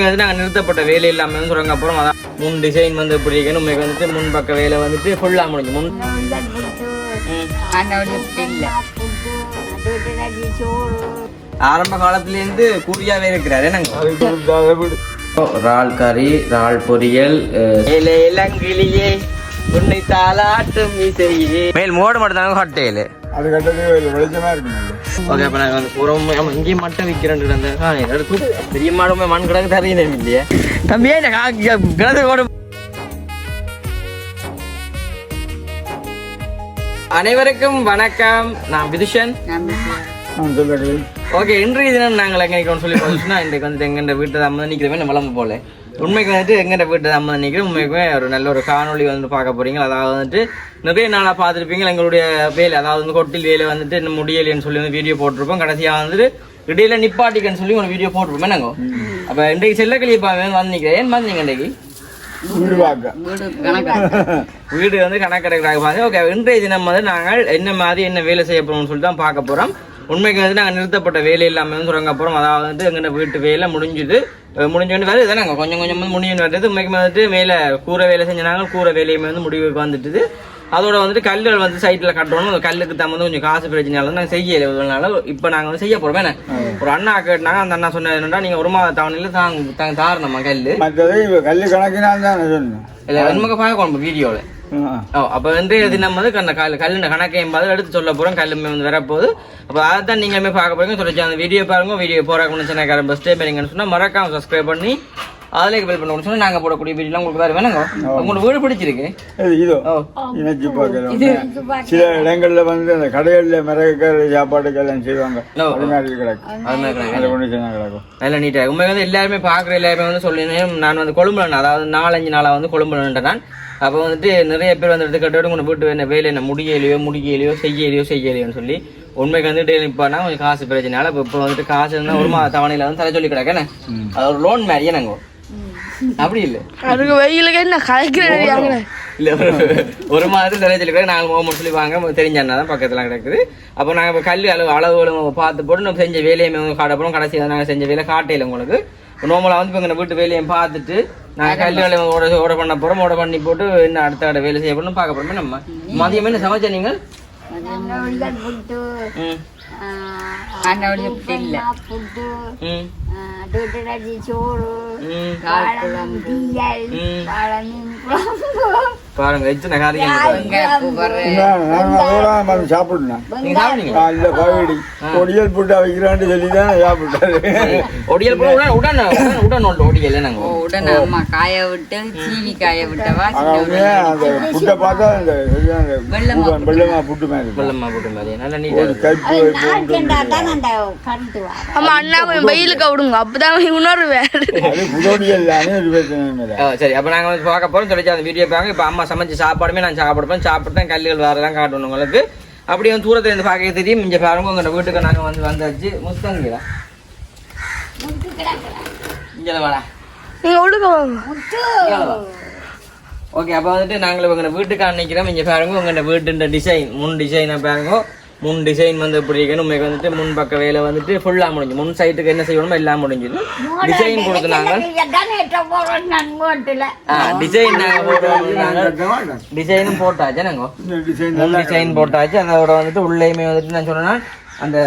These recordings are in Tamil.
நாங்கள் நிறுத்தப்பட்ட வேலை இல்லாமல் வந்து சொல்கிறாங்க. அப்புறம் அதான் முன் டிசைன் வந்து எப்படி இருக்குன்னு உண்மைக்கு வந்துட்டு முன் பக்க வேலை வந்துட்டு ஃபுல்லாக முடிஞ்சு முன் ஆரம்ப காலத்துலேருந்து கூலியாகவே இருக்கிறாரு. நாங்கள் இறால் கறி, இறால் பொரியல், இளங்கிளியே உன்னை தாளாட்டும் இசையே மேல் மோடு மட்டும் தாங்க ஹாட்டேலு அது கட்டது வெளிச்சமா இருக்கு. ஓகே, அப்போ நாங்கள் வந்து பூரா இங்கேயும் மட்டும் விற்கிறேன். அந்த பெரிய மாடுமே மண் கிடக்கு தரையில இல்லையே தம்பியே கிடந்து ஓடும். அனைவருக்கும் வணக்கம், நான் விதுஷன். ஓகே, இன்றைய தினம் நாங்கள் எங்கே சொல்லி போச்சுன்னா இன்றைக்கு வந்துட்டு எங்கெண்ட வீட்டை தான் நிற்கிறவே நம்ம விளம்பு போல உண்மைக்கு வந்துட்டு எங்கெண்ட வீட்டை தான் நிற்கிறேன். உண்மைக்குமே ஒரு நல்ல ஒரு காணொலி வந்து பார்க்க போறீங்க. அதாவது வந்துட்டு நிறைய நாளாக பார்த்துருப்பீங்க எங்களுடைய வேலை, அதாவது வந்து கொட்டில் வேலை வந்துட்டு இன்னும் முடியலைன்னு சொல்லி வந்து வீடியோ போட்டிருப்போம். கடைசியாக வந்துட்டு இடையில நிப்பாட்டிக்கன்னு சொல்லி ஒரு வீடியோ போட்டிருப்போம். நாங்கள் அப்போ இன்றைக்கு செல்லக்கிளிப்பாக வந்து நிற்கிறேன். ஏன் வந்தீங்க இன்றைக்கு? வீடு வந்து கணக்கெடுக்கிறாங்க பாருங்க. ஓகே, இன்றைய தினம் வந்து நாங்கள் என்ன மாதிரி என்ன வேலை செய்ய போறோம்னு சொல்லி தான் பார்க்க போறோம். உண்மைக்கு வந்து நாங்கள் நிறுத்தப்பட்ட வேலை இல்லாமல் வந்து சொல்கிறாங்க. அப்புறம் அதாவது வந்து எங்கள் வீட்டு வேலை முடிஞ்சுது, முடிஞ்சோன்னு வருது நாங்கள் கொஞ்சம் கொஞ்சம் வந்து முடிஞ்சுன்னு வருது. உண்மைக்கு வந்துட்டு மேலே கூரை வேலை செஞ்சாங்க, கூரை வேலையுமே வந்து முடிவுக்கு வந்துட்டுது. அதோட வந்துட்டு கல்லுகள் வந்து சைட்டில் கட்டணும். அந்த கல்லுக்கு தான் வந்து கொஞ்சம் காசு பிரச்சனையால நாங்கள் செய்யலைனால இப்போ நாங்கள் வந்து செய்ய போகிறோம். என்ன ஒரு அண்ணா கேட்டாங்க, அந்த அண்ணா சொன்னது என்னன்னா நீங்கள் ஒரு மாத தவணையில் தாங்க தாரணம்மா கல் கல்லு கணக்கினால் தான் சொன்னேன். இல்லை நமக்கு பார்க்கணும் வீடியோவில். அப்போ வந்து தினம் வந்து கல்லுண்ட கணக்கையும் பார்த்து எடுத்து சொல்ல போகிறோம். கல்லுமே வந்து வரப்போகுது. அப்போ அதை தான் நீங்களுமே பார்க்க போறீங்க. சொல்லி அந்த வீடியோ பாருங்க. வீடியோ போகிறாங்க சேனல் பெஸ்ட்டே போறீங்கன்னு சொன்னால் மறக்காம சப்ஸ்கிரைப் பண்ணி அதில் பெல் பண்ண சொன்னால் நாங்கள் போடக்கூடிய வீடியோலாம் உங்களுக்கு வேறு வேணுங்க. உங்களுக்கு வீடு பிடிச்சிருக்கு இதோ இணைச்சு பார்க்கலாம். சில இடங்களில் வந்து அந்த கடைகளில் மிளகுக்கறி சாப்பாடுக்கெல்லாம் செய்வாங்க. அது மாதிரி கிடக்கும், நல்ல நீட்டாக உண்மை வந்து எல்லாருமே பார்க்குற எல்லாருமே வந்து சொல்லினேன். நான் வந்து கொழும்புல, அதாவது 4-5 நாளாக வந்து கொழும்புலன்ட்டு நான். அப்போ வந்துட்டு நிறைய பேர் வந்து எடுத்துக்கிட்டு உங்களை வீட்டு வேணும் வேலை என்ன முடியலையோ செய்யலையோன்னு சொல்லி உண்மைக்கு வந்துட்டு நிற்பானா கொஞ்சம் காசு பிரச்சனையால இப்போ வந்துட்டு காசு இருந்தால் ஒரு மாத தவணையில் வந்து தலை சொல்லி கிடக்கேன்னு அது ஒரு லோன் மாதிரியே நாங்கள் அப்படி இல்லை அதுக்கு வெயிலுக்கு என்ன கலைக்கிறேன் இல்லை ஒரு மாதத்தில் தலை சொல்லி கிடக்கு. நாங்கள் போக சொல்லி வாங்க தெரிஞ்சா தான் பக்கத்தில் கிடக்குது. அப்போ நாங்கள் இப்போ கல் அளவுகளும் பார்த்து போட்டு நம்ம செஞ்ச வேலையுமே காட்டப்போம். கடைசியாக நாங்கள் செஞ்ச வேலை காட்டையில் உங்களுக்கு நார்மலாக வந்து இப்போ எங்கள் வீட்டு வேலையும் பார்த்துட்டு நாங்கள் கல்யாண ஓட பண்ண போகிறோம். ஓட பண்ணி போட்டு என்ன அடுத்த வேலை செய்ய போறோம்னு பார்க்க போறோம். நம்ம மதியம் என்ன சமைச்சா நீங்கள்? பாருங்க எத்தனை காரியம் சாப்பிடணும். ஒடியல் புட்டா வைக்கிறான்னு சொல்லிதான் சாப்பிட்டாரு. ஒடியல் ஒடியல் அம்மா காய விட்டு சீவி காய விட்டவா புட்டை பார்த்தா வெள்ளமா புட்டு மாதிரி நல்ல நீட்டா ஆமா அண்ணா கொஞ்சம் வெயிலுக்கு விடுங்க அப்பதான் இன்னொரு வேறு. சரி, அப்ப நாங்க வந்து பார்க்க போறோம். சொல்லி அந்த வீடியோ பாருங்க. இப்ப அம்மா சமைச்சு சாப்பாடுமே நான் சாப்பிடுப்பேன். சாப்பிட்டு கல்லுகள் வேறதான் காட்டணும் உங்களுக்கு. அப்படி வந்து தூரத்துல இருந்து பார்க்க தெரியும். இங்க பாருங்க உங்க வீட்டுக்கு நாங்க வந்து வந்தாச்சு. முஸ்தங்கிரா இங்க வாடா, நீங்க உடுக்க வாங்க. ஓகே, அப்ப வந்துட்டு நாங்கள் உங்க வீட்டுக்கு நினைக்கிறோம். இங்க பாருங்க உங்க வீட்டு டிசைன் முன் டிசைனை பாருங்க. முன் டிசைன் வந்து எப்படி இருக்குன்னு உண்மைக்கு வந்துட்டு முன் பக்க வேலை வந்துட்டு ஃபுல்லாக முடிஞ்சு முன் சைட்டுக்கு என்ன செய்யணுமோ எல்லாம் முடிஞ்சுது. டிசைன் கொடுத்துனாங்க. டிசைனும் போட்டாச்சு. நாங்கள் முன் டிசைன் போட்டாச்சு. அதோட வந்துட்டு உள்ளேயுமே வந்துட்டு நான் சொன்னேன்னா அந்த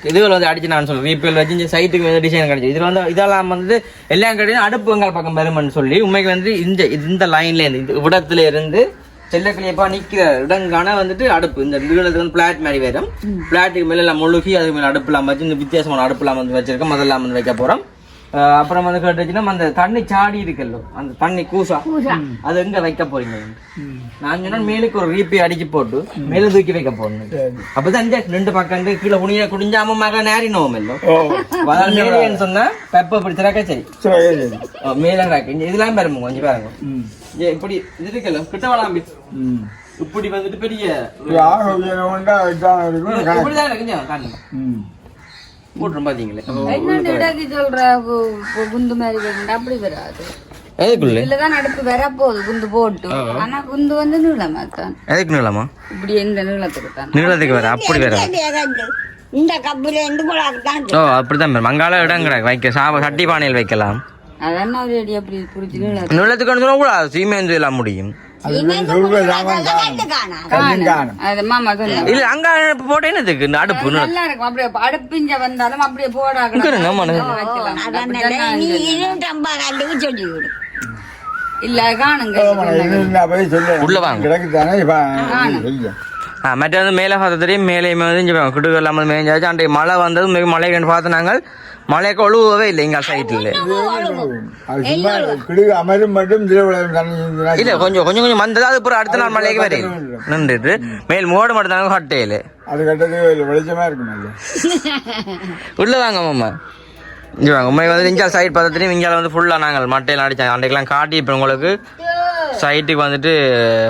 இதுகள் வந்து அடிச்சு நான் சொல்லுவேன் ரீப்பேல் வச்சு சைட்டுக்கு வந்து டிசைன் கிடைச்சி. இதில் வந்து இதெல்லாம் வந்து எல்லாம் கிடையாது அடுப்புங்கள் பக்கம் பெருமன்னு சொல்லி உண்மைக்கு வந்து இந்த லைன்ல இருந்து இடத்துல இருந்து செல்லக்கிளியப்பா நிற்கிற இடங்கான வந்துட்டு அடுப்பு இந்த வீடுகளுக்கு வந்து பிளாட் மாதிரி வரும். பிளாட்டுக்கு மேலே எல்லாம் முழுகி அதுக்கு மேலே அடுப்புலாம் வச்சு இந்த வித்தியாசமான அடுப்புலாம் வந்து வச்சிருக்கோம். அதெல்லாம் வந்து வைக்க போகிறோம். அப்புறம் வந்து கேட்டுச்சுன்னா அந்த தண்ணி சாடி இருக்குல்ல, அந்த தண்ணி கூசா அது எங்க வைக்க போறீங்க? நான் சொன்னா மேலுக்கு ஒரு ரீப்பி அடிச்சு போட்டு மேல தூக்கி வைக்க போறேன். அப்பதான் 2 பக்கம் கீழே குடிஞ்சாம மக நேரினோம் இல்லைன்னு சொன்னா பெப்ப இப்படி திறக்க சரி மேல இதெல்லாம் பாருங்க கொஞ்சம் பாருங்க. இப்படி இது இருக்குல்ல கிட்ட வளாம்பி இப்படி வந்துட்டு பெரிய இப்படிதான் இருக்குங்க போட்டுரும் பாத்தீங்களே. குண்டு மாதிரி அப்படி வராது. எதுக்குள்ளதான் அடுப்பு வர போகுது குண்டு போட்டு. ஆனா குண்டு வந்து நீளமா தான். எதுக்கு நீளமா? இப்படி எந்த நீளத்துக்கு தான் நீளத்துக்கு வர அப்படி வர இந்த கப்புல இருந்து கூட அதுதான் ஓ அப்படிதான் மங்கால இடம் கிடக்கு வைக்க சட்டி பானையில் வைக்கலாம். அதான் ஒரு அடி அப்படி புடிச்சு நிலத்துக்கு கூடாது சீமேந்து எல்லாம் முடியும். அது மாமா சொன்ன இல்ல அங்க போட்ட என்னதுக்கு இந்த அடுப்பு நல்லா இருக்கும். அப்படியே அடுப்பிஞ்ச வந்தாலும் அப்படியே போடாங்க சொல்லி விடு. இல்ல காணுங்க உள்ள வாங்க. மற்ற வந்து மேலே பார்த்ததையும் மேலேயுமே வந்து இங்கே கிடுகு இல்லாமல் மேய்ஞ்சாச்சு. அன்றைய மழை வந்தது மிக மழை கண்டு பார்த்து நாங்கள் மழைக்கு ஒழுவவே இல்லை எங்கள் சைட்டில். அமரும் மட்டும் இல்லை கொஞ்சம் கொஞ்சம் கொஞ்சம் வந்தது. அது அப்புறம் அடுத்த நாள் மழைக்கு வரையில் நின்றுட்டு மேல் மோடு மட்டும் தாங்க கட்டையில் அது கட்டது வெளிச்சமா இருக்கும். உள்ள வாங்க மாமா இங்கே வாங்க. உண்மை வந்து இங்கே சைட் பார்த்ததையும் இங்கே வந்து ஃபுல்லாக நாங்கள் மட்டையெல்லாம் அடித்தோம். அன்றைக்கெல்லாம் காட்டி இப்போ உங்களுக்கு சைட்டுக்கு வந்துட்டு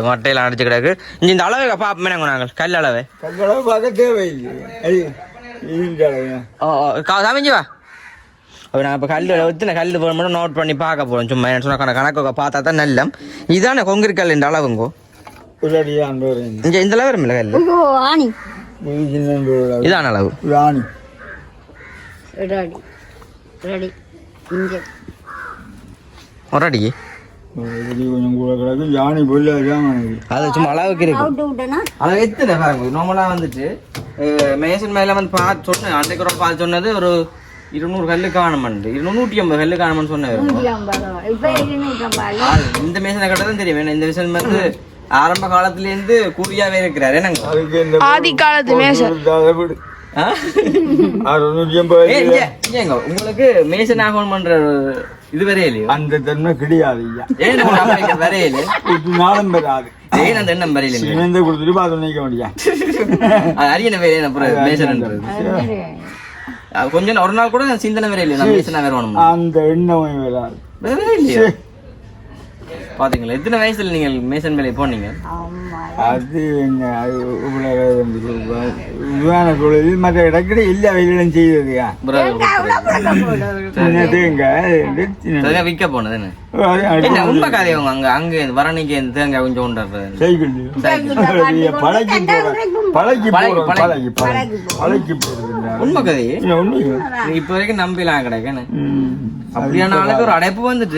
மட்டையெல்லாம் அடிச்சு கிடக்கு. இந்த அளவை பார்ப்போமே நாங்கள் கல் அளவை பார்க்க தேவையில்லை. சமைஞ்சு வா. அப்போ நான் இப்போ கல் வச்சு கல் போட மட்டும் நோட் பண்ணி பார்க்க போகிறோம். சும்மா என்ன சொன்ன கணக்கு பார்த்தா தான் நல்லம். இதானே கொங்கிரி கல் இந்த அளவுங்கோ இங்கே இந்த அளவு வரும்ல கல் இதான அளவு ஒரு அடிக்கு அது சும்மா அளவுக்கு இருக்கு. அளவு எத்தனை பாருங்க. நார்மலா வந்துட்டு மேசன் மேல வந்து பார்த்து சொன்னேன். அன்றைக்கு ஒரு பார்த்து சொன்னது ஒரு 200 கல்லு காணுமண்டு 250 கல்லு காணுமன்னு சொன்னேன். இந்த மேசனை கட்டதான் தெரியும். இந்த மேசன் வந்து ஆரம்ப காலத்துல இருந்து கூறியாவே இருக்கிறாரு. என்னங்க ஆதி காலத்து மேசன் உங்களுக்கு மேசன் ஆகணும் பண்ற இது வரையிலையோ அந்த தன்மை கிடையாது. வரையில நாளும் வராது. ஏன் அந்த எண்ணம் வரையில கொடுத்துட்டு பார்த்து நினைக்க முடியாது. அரியன வேலையை மேசன்ன்றது கொஞ்சம் ஒரு நாள் கூட சிந்தனை வரையில மேசனா வேணும். அந்த எண்ணம் வராது. பாத்தீங்களா எத்தனை வயசுல நீங்கள் மேசன் வேலையை போனீங்க? அது என்ன விமான தொழில் மற்ற இடத்துல எல்லா வேலையும் செய்ததுக்கா விற்க போனது என்ன உண்மை கதையவங்க அங்க அங்க வரணிக்கு தேங்காய் கொஞ்சம் உண்டாடுறது உண்மை கதையே இப்ப வரைக்கும் நம்பிலாம் கிடைக்கேன்னு. அப்படியான ஆளுக்கு ஒரு அடைப்பு வந்துட்டு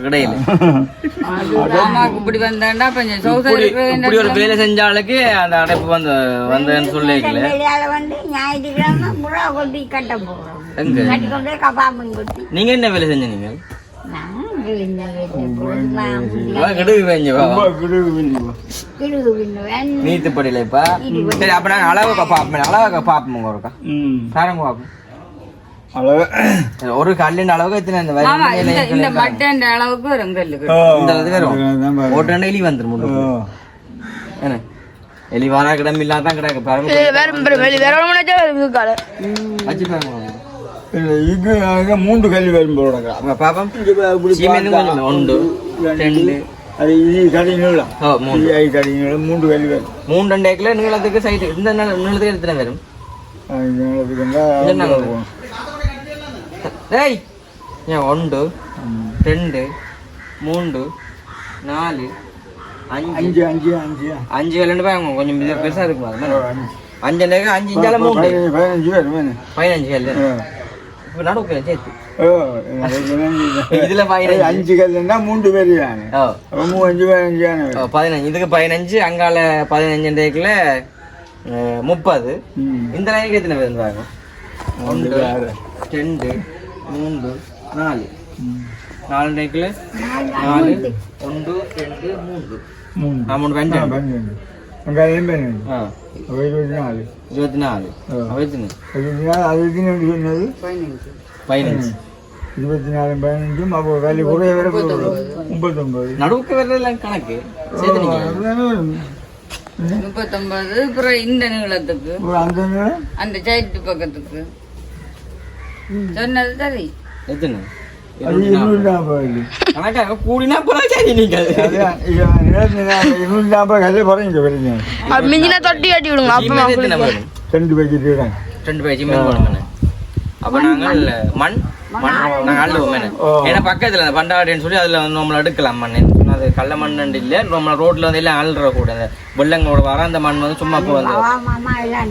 கடையில இப்படி வந்தாண்டா இப்படி ஒரு வேலை செஞ்ச ஆளுக்கு அந்த அடைப்பு வந்தேன்னு சொல்லிக்கல. நீங்க என்ன வேலை செஞ்சீங்க? நீத்துப்படியில இப்ப சரி அப்ப நாங்க அளவுக்கு பாப்போம். அளவுக்கு பாப்போம் ஒருக்கா சாரங்க பாப்போம். ஒரு கல்லின் அளவுக்கு இந்த மட்டன் அளவுக்கு ஒரு எலி வந்துடும். என்ன எலி வாரா கிடம்பு இல்லாதான் கிடக்கு மூன்று கல்வி வரும் பாப்போம். ஒன்று ரெண்டு மூன்று கல்வி வரும். 3 ஏக்கர்ல நீளத்துக்கு சைட்டு இந்த நீளத்துக்கு எத்தனை வரும்? டேய் 1 2 3 4 5 5 கல்லு பாருங்க. கொஞ்சம் பெருசா இருக்குமா? 5 ஏக்கர் 5 இஞ்சால 3 15 கல்லு இப்ப நடுவுக்கு சேர்த்து இதுல 5 கல்லுன்னா 3 பேர் 15 இதுக்கு 15 அங்கால 15 ஏக்கர்ல 30 இந்த லைனுக்கு எத்தனை பேர் இருந்தாங்க? 1 2 3 4 4 ஏக்கர்ல 4 1 2 3 3 24 நடுவுக்கு வர்றதெல்லாம் கணக்கு 39 அப்புறம் இந்த நீளத்துக்கு அந்த சைட்டு பக்கத்துக்கு சொன்னது சரி. எத்தனை கூடினா தொட்டி கட்டி விடுங்க. அப்ப நாங்கள் மண் நாங்கள் அள்ளுவோம். ஏன்னா பக்கத்துல பண்டாடின்னு சொல்லி அதுல நம்மள எடுக்கலாம் மண் அது கள்ள மண் இல்லை நம்ம ரோட்ல வந்து எல்லாம் அழுற கூட அந்த வெள்ளங்களோட வர அந்த மண் வந்து சும்மா இப்போ வந்து மாமா எல்லாம்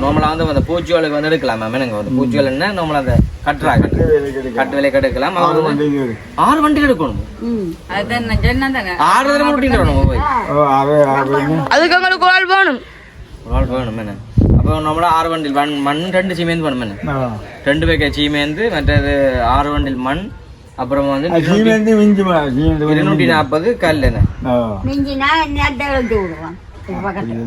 நார்மலாக வந்து அந்த பூச்சிகளுக்கு வந்து எடுக்கலாம் மேம் எனக்கு வந்து பூச்சிகள் என்ன நம்மள அந்த கட்டுறாங்க கட்டு விலை எடுக்கலாம் 6 வண்டி எடுக்கணும் அதுதான் நான் சொன்னதானே 6 தடவை ஓட்டிட்டு வரணும் போய் அதுக்கு உங்களுக்கு ஒரு ஆள் வேணும் வேணும் என்ன அப்போ நம்மள 6 வண்டில் மண் 2 சீமேந்து வேணும் என்ன 2 பேக்கெட் சீமேந்து மற்றது 6 வண்டில் மண் அப்புறம் வந்து 240 கல் என்ன மிஞ்சினா நேரத்தை எழுதி விடுவான்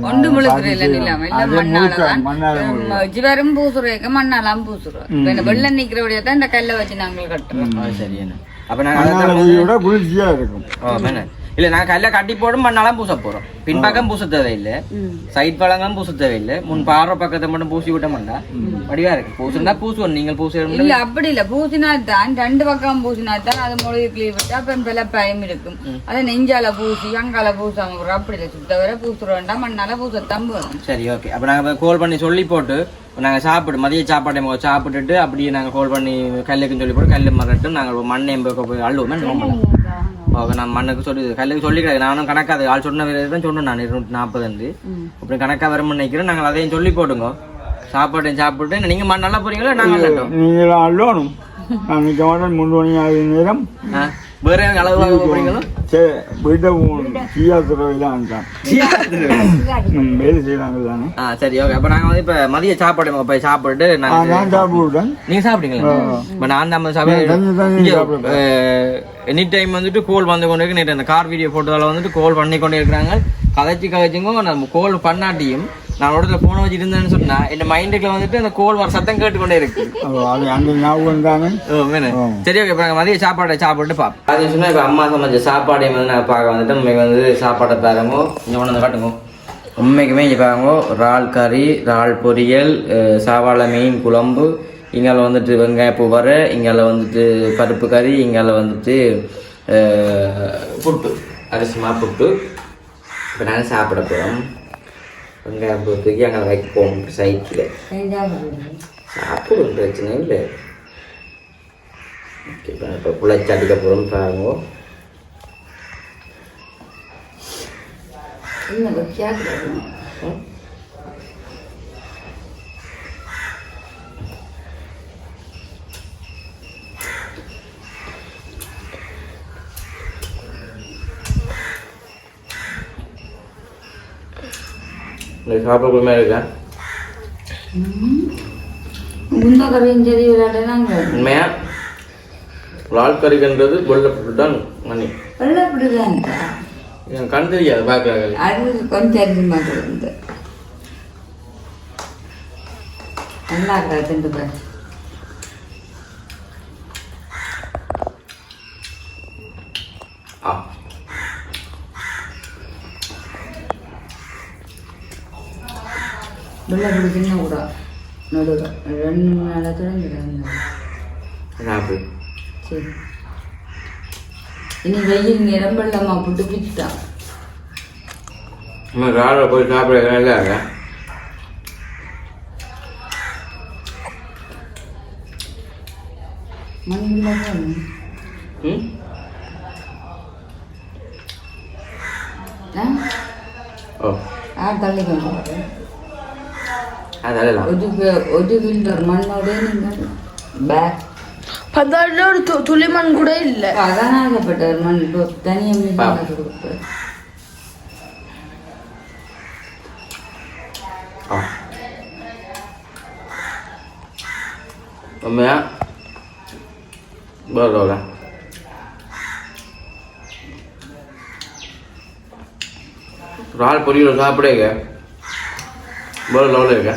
ஒன்று முழுக்கிறேன் இல்லாம எல்லாம் மண்ணாலதான் ஜிவரும் பூசுறேக்க மண்ணாலாம் பூசுறோம் வெள்ளம் நிக்கிறபடியா தான் இந்த கல்லை வச்சு நாங்கள் கட்டுறோம் சரி என்ன அப்ப நாங்க குளிர்ச்சியா இருக்கும் இல்ல நாங்க கல்ல கட்டி போடும் மண்ணாலாம் பூச போறோம் பின்பக்கம் பூச தேவையில்லை சைட் பழங்களும் பூச தேவையில்லை முன் பாடுற பக்கத்தை மட்டும் பூசி விட்ட மாட்டா வடிவா இருக்கு பூசுனா பூசுவோம் நீங்கள் பூச இல்ல அப்படி இல்ல பூசினா தான் 2 பக்கம் பூசினா தான் அது மொழி கிளீவ் விட்டு அப்புறம் பல பயம் இருக்கும் அதை நெஞ்சால பூசி அங்கால பூசாம அப்படி இல்லை சுத்த வர பூசுறோம்டா மண்ணால பூசத்தான் போதும் சரி ஓகே அப்ப நாங்க கால் பண்ணி சொல்லி போட்டு நாங்க மதிய சாப்பாட்டை சாப்பிட்டுட்டு அப்படியே நாங்க கால் பண்ணி கல்லுக்குன்னு சொல்லி போட்டு கல்லு மறட்டும் நாங்க மண்ணை போய் அள்ளுவோம் ஓகே நான் மண்ணுக்கு சொல்லி கல்லுக்கு சொல்லி கிடையாது நானும் கணக்காது ஆள் சொன்ன தான் சொன்னேன் நான் 240 அப்படி கணக்கா வரும்னு நினைக்கிறேன் நாங்கள் அதையும் சொல்லி போடுங்க சாப்பாட்டையும் சாப்பிட்டு நீங்க மண் நல்லா போறீங்களா நாங்கள் நீங்க அள்ளணும் நான் நிற்க மாட்டேன் 3 மணி ஆகுது நேரம் வேற அளவு போறீங்களோ வீட்டை சீயாத்துறையிலாம் வேலை செய்யறாங்க தானே சரி ஓகே அப்ப நாங்க வந்து இப்ப மதிய சாப்பாடு போய் சாப்பிட்டு நான் சாப்பிடுவேன் நீங்க சாப்பிட்டீங்களா இப்ப நான் தான் சாப்பிட எனி டைம் வந்துட்டு கோல் வந்து கொண்டு இருக்கு நேற்று அந்த கார் வீடியோ போட்டதால வந்துட்டு கோல் பண்ணி கொண்டே இருக்கிறாங்க கதைச்சுங்க நம்ம கோல் பண்ணாட்டியும் நான் இடத்துல போன வச்சு இருந்தேன்னு சொன்னா என் மைண்டுக்குள்ள வந்துட்டு அந்த கோல் வர சத்தம் கேட்டுக்கொண்டே இருக்கு சரி ஓகே இப்ப நாங்க மதிய சாப்பாடை சாப்பிட்டு பார்ப்போம் அது சொன்னா இப்ப அம்மா சமைச்ச சாப்பாடையும் வந்து நான் பார்க்க வந்துட்டு உண்மைக்கு வந்து சாப்பாடை பாருங்க இங்க கொண்டு வந்து காட்டுங்க உண்மைக்குமே இங்கே பாருங்க இறால் கறி இறால் பொரியல் சாவாழை மீன் குழம்பு இங்கால வந்துட்டு வெங்காயப்பூ வர இங்கால வந்துட்டு பருப்பு கறி இங்கால வந்துட்டு புட்டு அரிசிமா புட்டு இப்போ நாங்கள் சாப்பிட போகிறோம் வெங்காயப்பூ தூக்கி அங்கே வைக்க போகணும் சைட்டில் சாப்பிடும் பிரச்சனை இல்லை ஓகே இப்போ புழைச்சி அடிக்க போகிறோம் பாருங்க சாப்பிட இருக்கா உண்மையா இறால் கறின்றது வெள்ளப்பட்டு தான் மணி கண் தெரியாது பார்க்கறாங்க கொஞ்சம் நல்லா இருக்கா வெள்ளை பிடிக்குன்னா கூட நடுவில் 2 நாளத்தில் சரி இனி வெயில் நேரம் வெள்ளமா போட்டு பிடிச்சிட்டான் ராவில் போய் சாப்பிட நல்லா இருக்கா தள்ளி ஒரு ஃபில்டர் மண்ணோட பேக் ஒரு துளி மண் கூட இல்ல அதானாகப்பட்ட மண் தனியாக கொடுப்பேன் உண்மையா பரவாயில்ல இறால் பொரியல் சாப்பிடுங்க பரவ லெவலில் இருக்க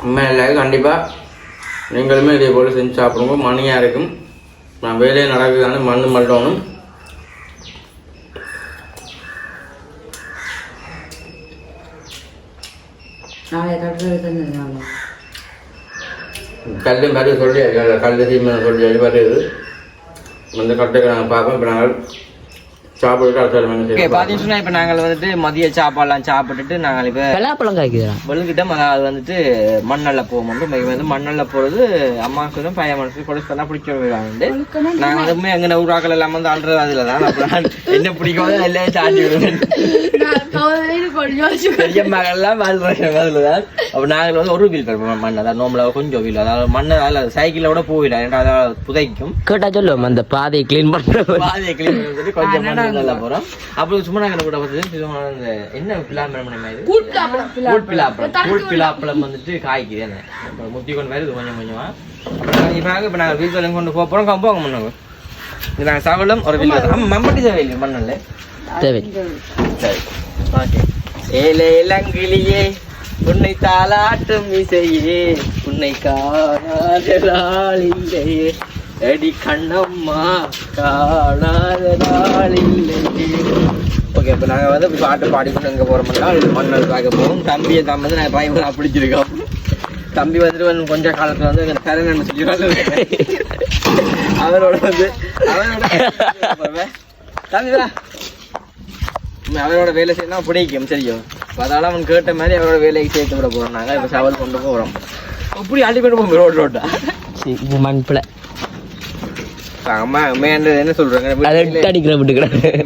உண்மையில கண்டிப்பாக நீங்களுமே இதே போல் செஞ்சு சாப்பிடுங்க மணியாக இருக்கும் நான் வேலையை நடக்குதானே மண் மல்லணும் நாளை கட்டுறது கல் மாதிரி சொல்லி கல் சீமை சொல்லி வருது அந்த கட்டுக்கு நாங்கள் பார்ப்போம். இப்போ நாங்கள் சாப்பிட்டு பார்த்தீங்கன்னா இப்போ நாங்கள் வந்துட்டு மதிய சாப்பாடுலாம் சாப்பிட்டுட்டு நாங்கள் இப்போ பலாப்பழம் காய்க்குதுடா வெளுக்கிட்டோம். அது வந்துட்டு மண்ணல்ல போகும் வந்து மண்ணல்ல போகிறது அம்மாவுக்கு பையன் மனசுக்கு கொடுத்து பண்ணால் பிடிக்க வருவாங்க. நாங்கள் வந்து எங்கே ஊராக்கள் எல்லாம் வந்து ஆள்றது அதில் தான் அப்புறம் என்ன பிடிக்காத எல்லாம் தாண்டி விடுவேன். பெரிய மகள்லாம் வாழ்றது தான். அப்போ நாங்கள் வந்து ஒரு வீல் கட்டுவோம் மண், அதாவது நோம்பல கொஞ்சம் வீல், அதாவது மண்ணை அதில் சைக்கிளில் கூட போயிடலாம். ஏன்னா அதாவது புதைக்கும். கேட்டா சொல்லுவோம் அந்த பாதையை கிளீன் பண்ணுறோம். பாதையை கிளீன் பண்ணி கொஞ்சம் மண் நல்லா போகிறோம். அப்புறம் சும்மா நாங்கள் கூட பார்த்து என்ன பிளாம்பழம் பிளாப்பழம் வந்துட்டு காய்க்குது என்ன முத்தி கொண்டு வருது கொஞ்சம் கொஞ்சமா. அப்புறம் இப்போ நாங்கள் வீட்டில் கொண்டு போகிறோம் போக முன்னாங்க. இது நாங்கள் சாப்பிடலாம் ஒரு வீட்டில் மம்பட்டி தேவையில்லை மண்ணில் தேவை. சரி ஓகே. ஏலே இளங்கிளியே உன்னை தாளாட்டும் இசையே உன்னை காணாத நாள் இல்லையே அடி கண்ணம்மா காணாத நாள் இல்லையே. ஓகே, இப்போ நாங்கள் வந்து பாட்டு பாடிக்கொண்டு எங்கே போகிறோம்னா மண்ணல் பார்க்க போவோம். தம்பியை தான் வந்து நான் டிரைவராக பிடிச்சிருக்கோம். தம்பி வந்துட்டு வந்து கொஞ்ச காலத்தில் வந்து எங்கள் கரங்கன்னு சொல்லி அவரோட வந்து தம்பிதா அவரோட வேலை செய்யணும் பிடிக்கும் தெரியும். அதனால அவன் கேட்ட மாதிரி அவரோட வேலைக்கு சேர்த்து விட போகிறோம். நாங்கள் இப்போ சவால் கொண்டு போகிறோம். இப்படி அள்ளிக்கொண்டு போவோம் ரோட்டா மண்பில் அம்மா என்ன சொல்றாங்க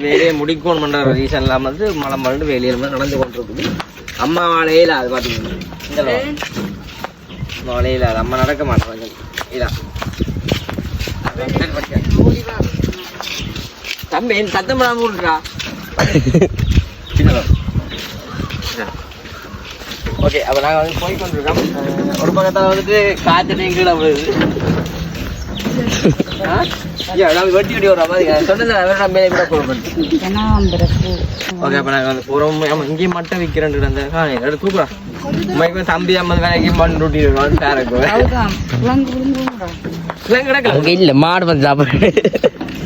வேலையை முடிக்கணும் பண்ற ரீசன் இல்லாம வந்து மழை மருந்து வேலையில நடந்து கொண்டிருக்குது. அம்மா வாழையில அது பாத்தீங்கன்னா இந்த வாழையில அது அம்மா நடக்க மாட்டாங்க. இதான் தம்பி சத்தம் பண்ணாம விட்டுறா. ஓகே, அப்ப நாங்க வந்து போய் கொண்டிருக்கோம். ஒரு பக்கத்துல வந்துட்டு காத்து கீழே விழுது. வெட்டி வெட்டி வர மாதிரி சொன்னது. ஓகே, அப்ப நாங்க வந்து போறோம். இங்கேயும் மட்டும் விற்கிறேன் அந்த கூப்பிடா தம்பி அம்மா வேலைக்கு மண் ரொட்டி அங்கே இல்லை மாடு வந்து சாப்பிட்றேன்.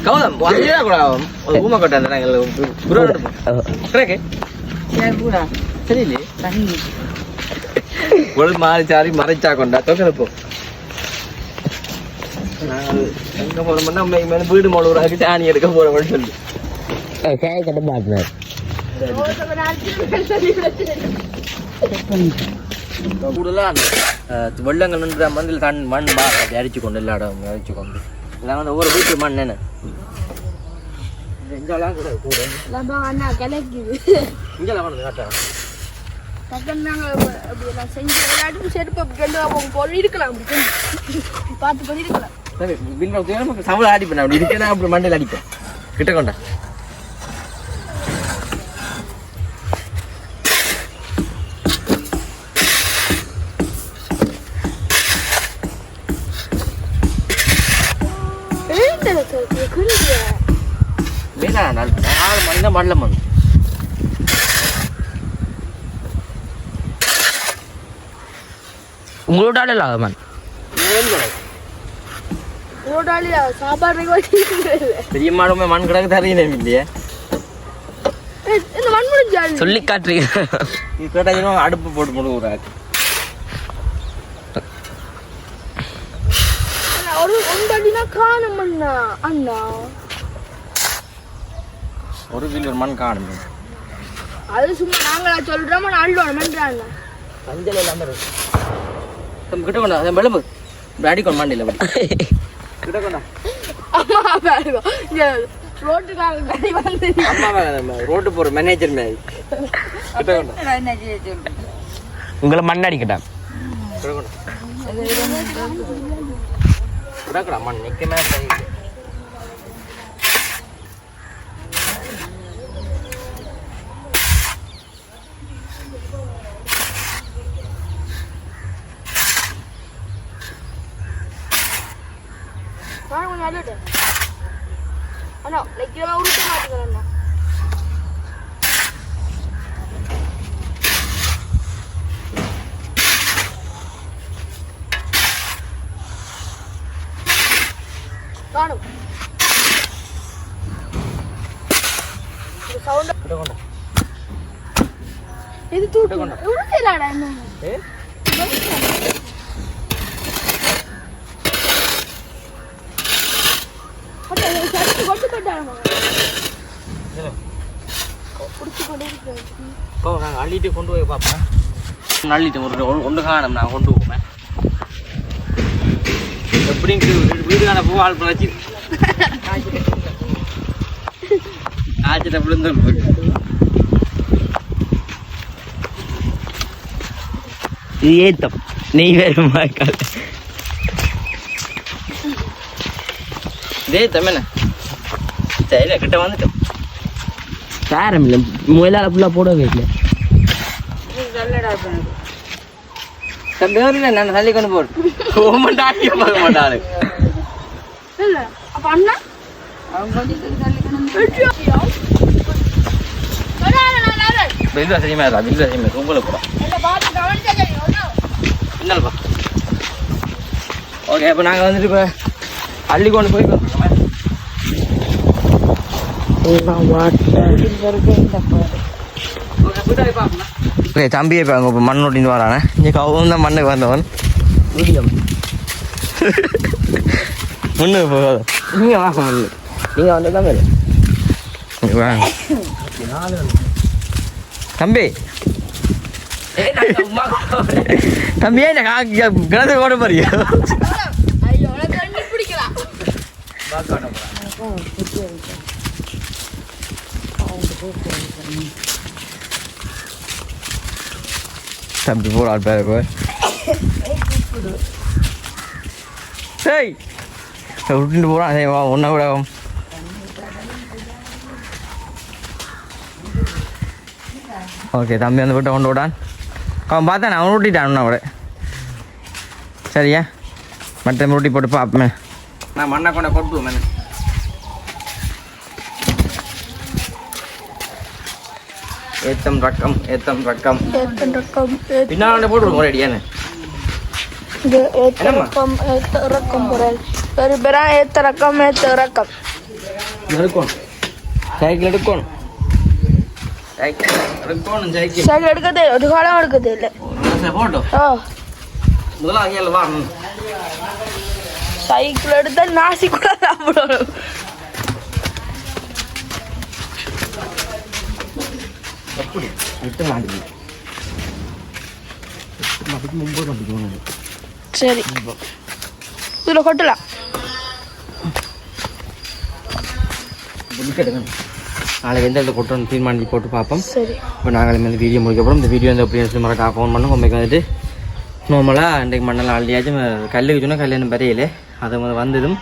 கௌதம் கூட ஊமை கொட்டை அந்த நாங்கள் சரியில்லையே ஒரு மாறி சாரி மறைச்சா கொண்டா தொகை. நாங்கள் எங்க போறோம்னா மேல வீடு மொழூராக்கு சாணி எடுக்க போறோம்னு சொல்லி கூடுதலா வெள்ளங்கள் நின்ற மண்ணில் தன் மண் பா அப்படி அடிச்சு கொண்டு எல்லா இடம் அடிச்சு கொண்டு இதான் வந்து ஒவ்வொரு வீட்டு மண் என்ன இங்கெல்லாம் கூட கூட இங்கெல்லாம் வந்து காட்டா சவள அடிப்பேன் அப்படி இருக்கேன் அப்படி மண்டையில் அடிப்பேன் கிட்ட கொண்டா மண்ணில் வந்து உங்களோட மண் பெரிய மாடுமே மண் கிடக்கு தரையினே இல்லையே சொல்லி காட்டுறீங்க. கேட்டா அடுப்பு போட்டு போடுறாரு. ஒரு வீலர் மண் காணும் அது சும்மா நாங்களா சொல்றோம் அள்ளோம் மஞ்சள் எல்லாமே கிட்ட கொண்டா அதன் விளம்பு அடிக்கணும் மண்டியில் கிட்ட கொண்டா ரோட்டு போற மேனேஜர் மாதிரி உங்களை மண் அடிக்கட்டான் மண் நிக்க மேலே அண்ணா லெக்கிரமா உருட்ட மாட்டீங்களா காணும் சவுண்ட் இது தூட்டு உருட்டலாடா என்ன ஓ நாங்கள் அள்ளிட்டு கொண்டு போய் பார்ப்போம் அள்ளிட்டு ஒன்று காணும் நான் கொண்டு போவேன் எப்படிங்க வீடுகான பூ ஆள் வச்சு ஆச்சிட்ட விழுந்து இது ஏத்தம் நெய் வேறு மாக்கால் இதே தம்மன சரி கிட்ட வந்துட்டோம் காரம் இல்லை முதலாள ஃபுல்லாக போடவே இல்லை தம்பி இல்லை நான் தள்ளி கொண்டு போடு ஓமண்டாட்டி பார்க்க மாட்டாளு அப்ப அண்ணா பில்லு சரியுமா இருக்கா பில்லு சரியுமா உங்களுக்கு போகிறோம் என்னப்பா ஓகே இப்போ நாங்கள் வந்துட்டு இப்போ அள்ளி கொண்டு போய் ஓகே தம்பியை இப்போ அங்கே இப்போ மண் ஓட்டின்னு வரானே இங்கே கவுன் தான் மண்ணுக்கு வந்தவன் முன்னுக்கு போகாது நீங்கள் வாங்க மண்ணு நீங்கள் வந்து தான் வாங்க தம்பி தம்பி ஏன் கிணத்து ஓட போறியா தம்பி போறாள் பேருக்கு சரி விட்டுட்டு போகிறான் அதே ஒன்றா கூட ஓகே தம்பி வந்து விட்டு கொண்டு விடான் அவன் பார்த்தானே அவன் ஊட்டிட்டான் ஒன்றா கூட சரியா மற்ற ஊட்டி போட்டு பார்ப்பேன் நான் மண்ணை கொண்ட கொட்டுவேன் ஏத்தம் ரக்கம் பின்னால் போட்டு ரெடியானே எடுக்கணும் சைக்கிள் எடுக்கணும் சைக்கிள் எடுக்கதே ஒரு காலம் எடுக்கதே இல்லை போட்டோம் முதல்ல அங்கே வரணும் சைக்கிள் எடுத்தா நாசி கூட சாப்பிடணும் எப்படி 8 நாளைக்கு சரி இதில் கொட்டலாம் நாளைக்கு எந்த இடத்துல கொட்டணும் தீர்மானிச்சு போட்டு பார்ப்போம் சரி இப்போ நாங்கள் இந்த வீடியோ முடிக்கப்படும் இந்த வீடியோ வந்து எப்படி சொல்லி மறக்கா ஃபோன் பண்ணோம் உண்மைக்கு வந்துட்டு நார்மலாக இன்றைக்கு மண்ணெல்லாம் ஆல்ரெடியாச்சும் கல்லுக்கு சொன்னால் கல்யாணம் பெறையிலே அது வந்ததும்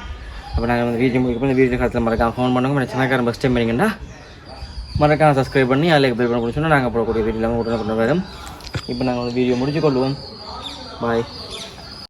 அப்போ நாங்கள் வந்து வீடியோ முடிக்கப்போ இந்த வீடியோ காலத்தில் மறக்காம ஃபோன் பண்ணுங்க சின்னக்காரன் ஃபஸ்ட் டைம் பண்ணிங்கன்னா மறக்காம சப்ஸ்கிரைப் பண்ணி அதில் பில் பண்ண சொன்னால் நாங்கள் போடக்கூடிய வீடியோலாம் உடனே கொண்டு வரும் இப்போ நாங்கள் வந்து வீடியோ முடிச்சு கொள்வோம் பாய்